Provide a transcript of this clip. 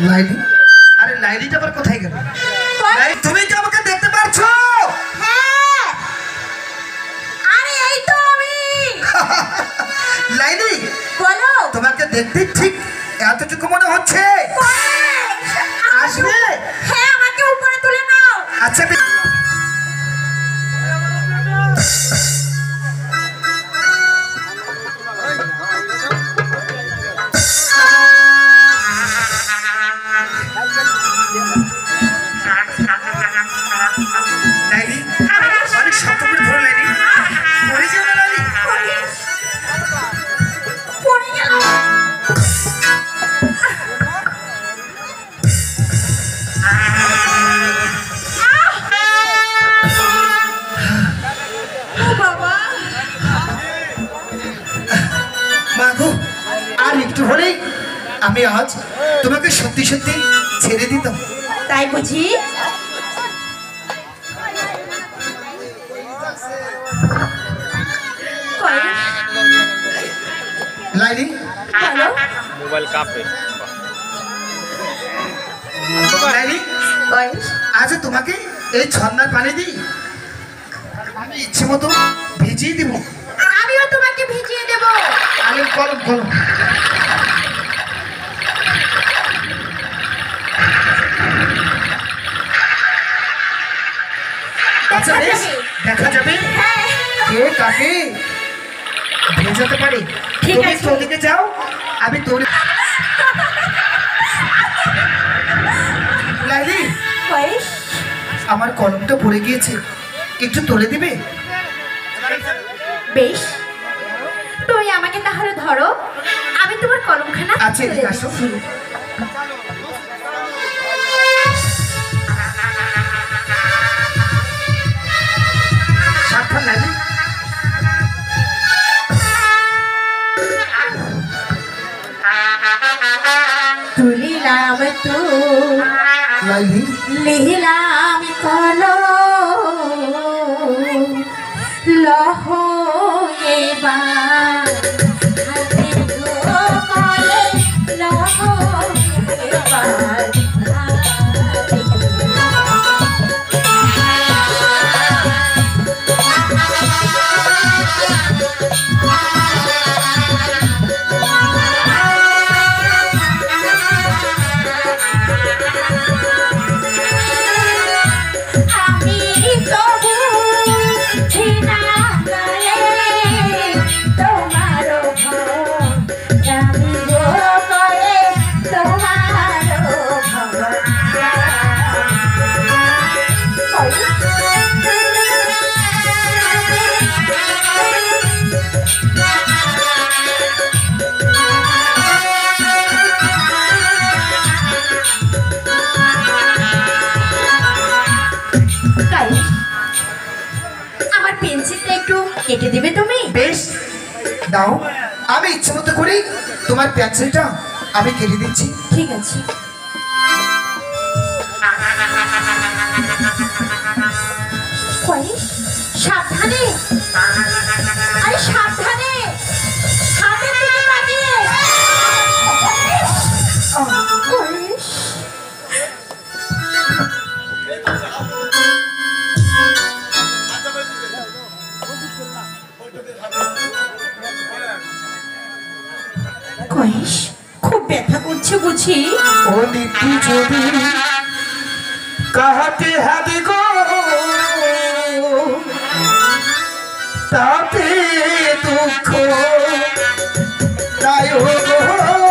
লাইলি, আরে লাইলিটা আবার কোথায় গেল? তুমি কি আমাকে দেখতে পাচ্ছ? হ্যাঁ, আরে এই তো আমি। লাইলি, বলো। তোমাকে দেখতে ঠিক এতটুকু মনে হচ্ছে। আসবে? হ্যাঁ, আমাকে উপরে তুলে নাও। আচ্ছা লাইলি, অনেক শক্ত করে ধরো লাইলি, পড়ে যাবে লাইলি। পড়ে গেল। বাবা, মাগো, আর একটু হলেই আমি আজ তোমাকে সত্যি সত্যি ছেড়ে দিতাম। তাই বুঝি? লাইলি, বলো। मोबाइल कहाँ पे লাইলি, আজ তোমাকে এই ঝর্ণার পানি দিই, আমি ইচ্ছে মতো ভিজিয়ে দিব। আমিও তোমাকে ভিজিয়ে দেব। আরে কলম কলম। আচ্ছা বেশ, দেখা যাবে হ্যাঁ, কে কাকে ভেজাতে পারে। ঠিক তুমি আছে। তোদিকে যাও, আমি তোর। লাইলি, কয়েস। আমার কলমটা পড়ে গিয়েছে, একটু তুলে দিবে? বেশ, তুমি আমাকে তাহলে ধরো, আমি তোমার কলমখানা আচ্ছা, তুলে এদিকে আসো। দিচ্ছি। সাক্ষাৎ লাইলি। তুলিলাম তো লাইলি, লিহিলাম কলম লহ এবার হাতে গো কলে লহ এবার আমি তবু ছিনা গলে তোমার আমি গো করে তোমার আমার পেন্সিলটা একটু কেটে দেবে তুমি? বেশ, দাও, আমি ইচ্ছে মতো করে তোমার পেন্সিলটা আমি কেটে দিচ্ছি। ঠিক আছে। কয়েস, সাবধানে, আরে সাবধানে, হাতের দিকে তাকিয়ে। কয়েস, কয়েস, খুব ব্যথা করছে বুঝি? ও দিদি যদি কাহাতে হাতে গো তাতে দুঃখ তাই গো